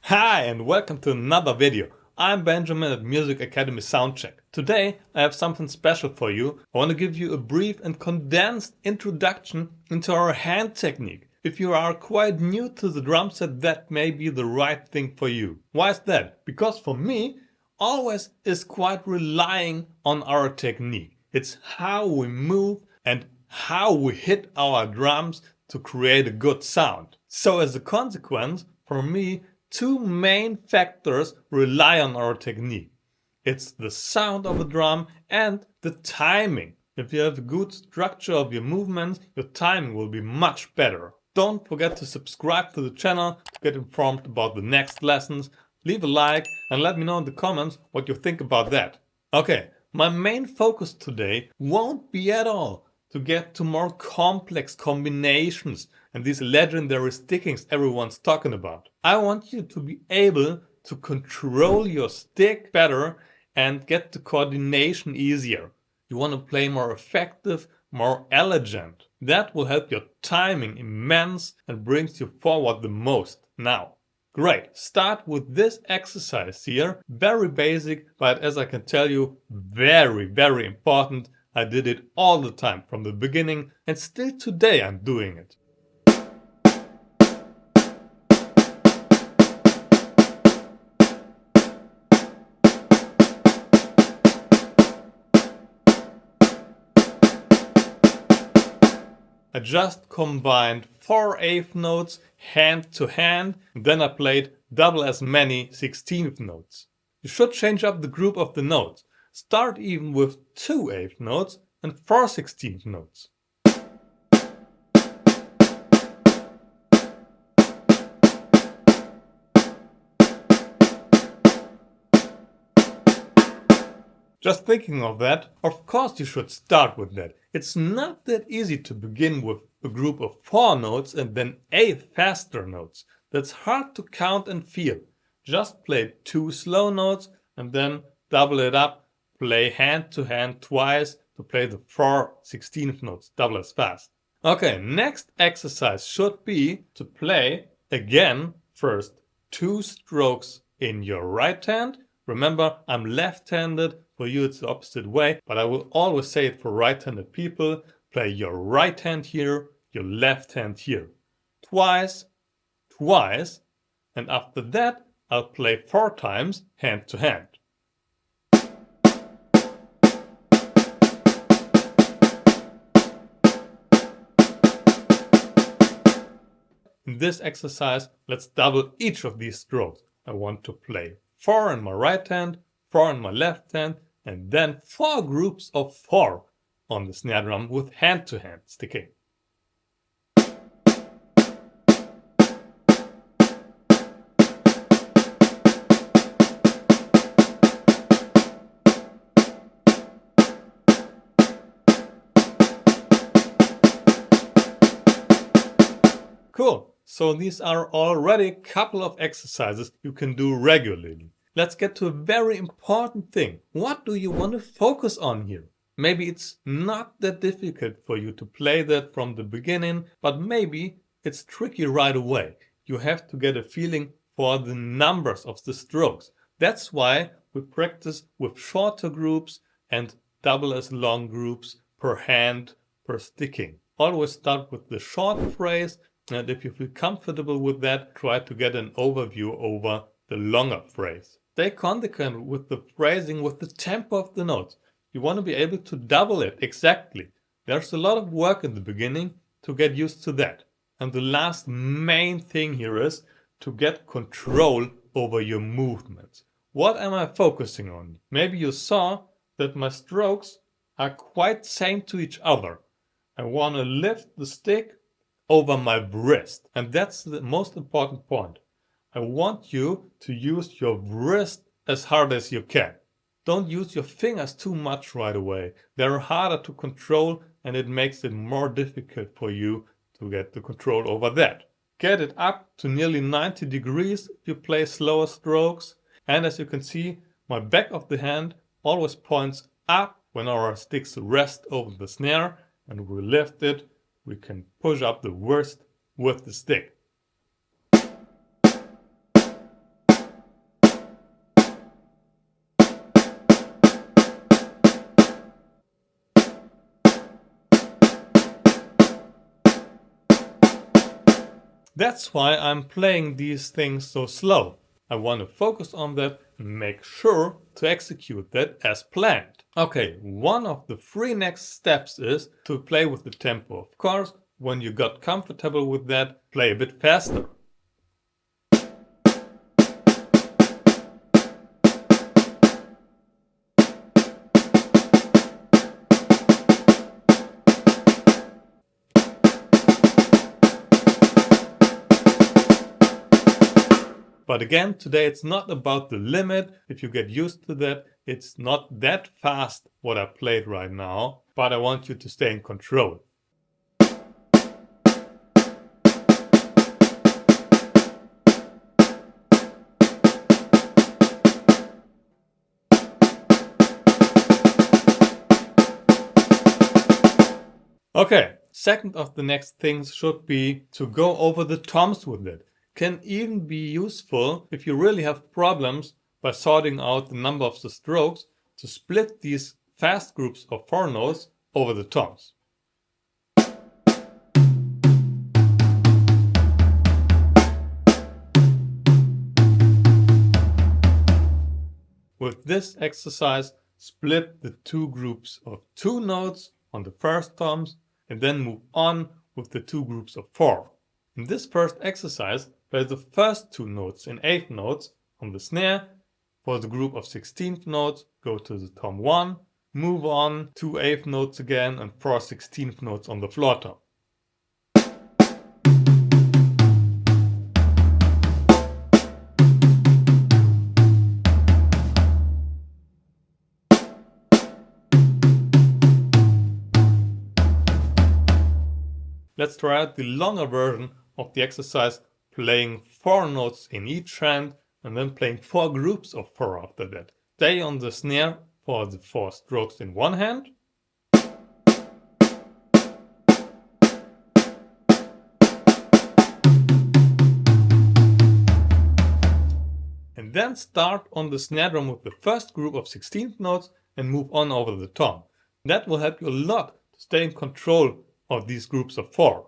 Hi and welcome to another video. I'm Benjamin at Music Academy Soundcheck. Today I have something special for you. I want to give you a brief and condensed introduction into our hand technique. If you are quite new to the drum set, that may be the right thing for you. Why is that? Because for me, always is quite relying on our technique. It's how we move and how we hit our drums to create a good sound. So as a consequence, for me, two main factors rely on our technique. It's the sound of a drum and the timing. If you have a good structure of your movements, your timing will be much better. Don't forget to subscribe to the channel to get informed about the next lessons. Leave a like and let me know in the comments what you think about that. Okay, my main focus today won't be at all to get to more complex combinations and these legendary stickings everyone's talking about. I want you to be able to control your stick better and get the coordination easier. You want to play more effective, more elegant. That will help your timing immense and brings you forward the most. Now, great, start with this exercise here. Very basic, but as I can tell you, very important. I did it all the time from the beginning and still today I'm doing it. I just combined 4 eighth notes hand to hand, and then I played double as many 16th notes. You should change up the group of the notes. Start even with 2 eighth notes and 4 16th notes. Just thinking of that, of course you should start with that. It's not that easy to begin with a group of 4 notes and then 8 faster notes. That's hard to count and feel. Just play 2 slow notes and then double it up. Play hand to hand twice to play the 4 16th notes double as fast. Okay, next exercise should be to play again first 2 strokes in your right hand. Remember, I'm left-handed. For you it's the opposite way, but I will always say it for right-handed people. Play your right hand here, your left hand here. Twice, twice, and after that I'll play 4 times hand to hand. In this exercise, let's double each of these strokes. I want to play 4 in my right hand, 4 in my left hand, and then 4 groups of 4 on the snare drum with hand-to-hand sticking. Cool, so these are already a couple of exercises you can do regularly. Let's get to a very important thing. What do you want to focus on here? Maybe it's not that difficult for you to play that from the beginning, but maybe it's tricky right away. You have to get a feeling for the numbers of the strokes. That's why we practice with shorter groups and double as long groups per hand, per sticking. Always start with the short phrase, and if you feel comfortable with that, try to get an overview over the longer phrase. Stay consequent with the phrasing, with the tempo of the notes. You want to be able to double it exactly. There's a lot of work in the beginning to get used to that. And the last main thing here is to get control over your movements. What am I focusing on? Maybe you saw that my strokes are quite same to each other. I want to lift the stick over my wrist, and that's the most important point. I want you to use your wrist as hard as you can. Don't use your fingers too much right away. They're harder to control and it makes it more difficult for you to get the control over that. Get it up to nearly 90 degrees if you play slower strokes. And as you can see, my back of the hand always points up when our sticks rest over the snare, and we lift it. We can push up the wrist with the stick. That's why I'm playing these things so slow. I want to focus on that and make sure to execute that as planned. Okay, one of the 3 next steps is to play with the tempo. Of course, when you got comfortable with that, play a bit faster. But again, today it's not about the limit. If you get used to that, it's not that fast what I played right now, but I want you to stay in control. Okay, second of the next things should be to go over the toms with it. Can even be useful if you really have problems by sorting out the number of the strokes to split these fast groups of 4 notes over the toms. With this exercise, split the 2 groups of 2 notes on the first toms and then move on with the 2 groups of 4. In this first exercise, play the first 2 notes in 8th notes on the snare. For the group of 16th notes, go to the tom 1, move on 2 8th notes again and 4 16th notes on the floor tom. Let's try out the longer version of the exercise, playing 4 notes in each hand and then playing 4 groups of 4 after that. Stay on the snare for the 4 strokes in one hand. And then start on the snare drum with the first group of 16th notes and move on over the tom. That will help you a lot to stay in control of these groups of 4.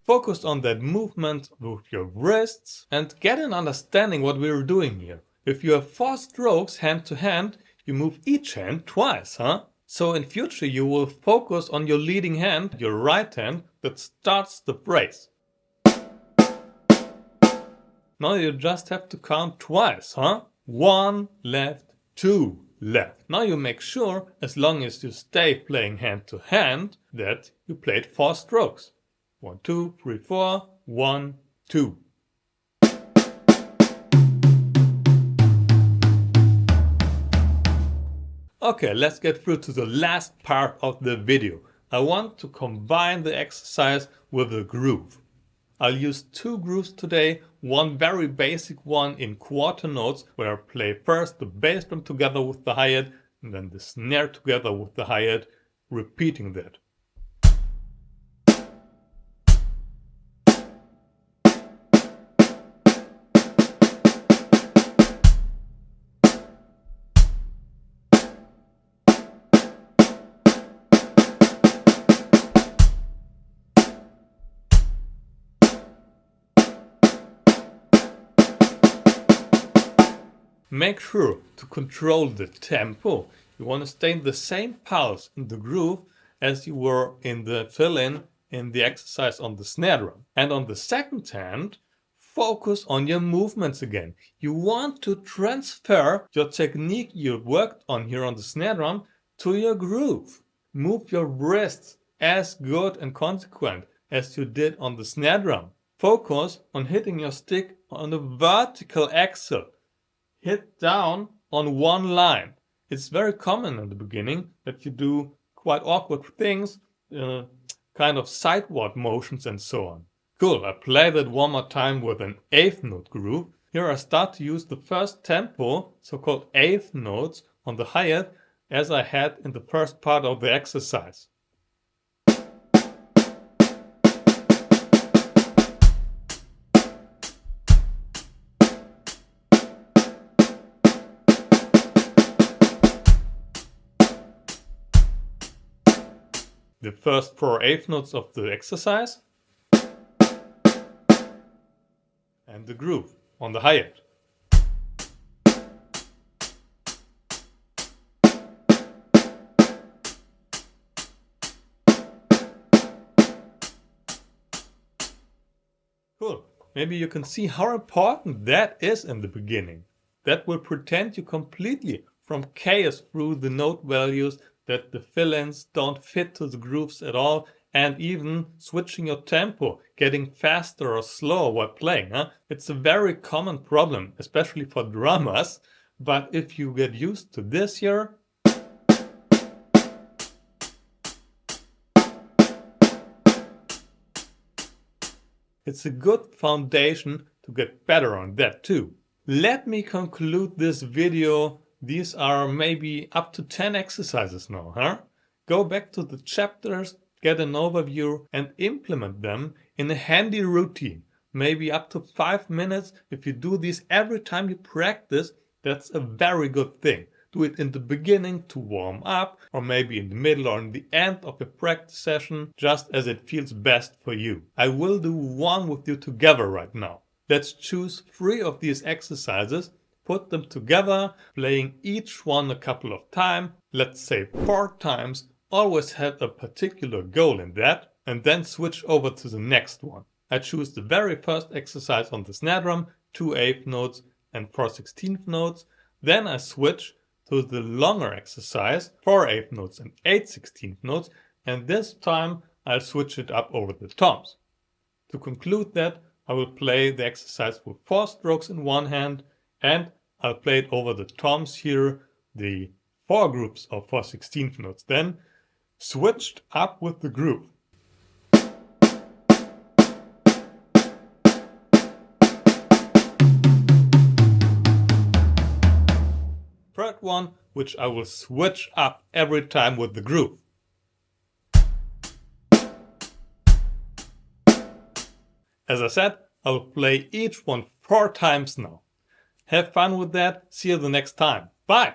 Focus on that movement with your wrists and get an understanding what we're doing here. If you have 4 strokes hand to hand, you move each hand twice, So in future you will focus on your leading hand, your right hand, that starts the phrase. Now you just have to count twice, 1 left, 2 left. Now you make sure, as long as you stay playing hand to hand, that you played 4 strokes. 1, 2, 3, 4, 1, 2. Okay, let's get through to the last part of the video. I want to combine the exercise with a groove. I'll use 2 grooves today, one very basic one in quarter notes where I play first the bass drum together with the hi-hat and then the snare together with the hi-hat, repeating that. Make sure to control the tempo. You want to stay in the same pulse in the groove as you were in the fill-in in the exercise on the snare drum. And on the second hand, focus on your movements again. You want to transfer your technique you worked on here on the snare drum to your groove. Move your wrists as good and consequent as you did on the snare drum. Focus on hitting your stick on the vertical axle. Hit down on one line. It's very common in the beginning that you do quite awkward things, kind of sideward motions and so on. Cool, I play that one more time with an 8th note groove. Here I start to use the first tempo, so-called 8th notes, on the hi-hat as I had in the first part of the exercise. first 4 eighth notes of the exercise and the groove on the hi-hat. Cool. Maybe you can see how important that is in the beginning. That will protect you completely from chaos through the note values, that the fill-ins don't fit to the grooves at all, and even switching your tempo, getting faster or slower while playing. It's a very common problem, especially for drummers, but if you get used to this here, it's a good foundation to get better on that too. Let me conclude this video. These are maybe up to 10 exercises now, Go back to the chapters, get an overview and implement them in a handy routine. Maybe up to 5 minutes. If you do these every time you practice, that's a very good thing. Do it in the beginning to warm up, or maybe in the middle or in the end of your practice session, just as it feels best for you. I will do one with you together right now. Let's choose 3 of these exercises, put them together, playing each one a couple of times, let's say 4 times, always have a particular goal in that, and then switch over to the next one. I choose the very first exercise on the snare drum, 2 eighth notes and 4 16th notes, then I switch to the longer exercise, 4 eighth notes and 8 16th notes, and this time I'll switch it up over the toms. To conclude that, I will play the exercise with 4 strokes in one hand, and I'll play it over the toms here, the 4 groups of 4 16th notes, then switched up with the groove. Third one, which I will switch up every time with the groove. As I said, I will play each one 4 times now. Have fun with that. See you the next time. Bye!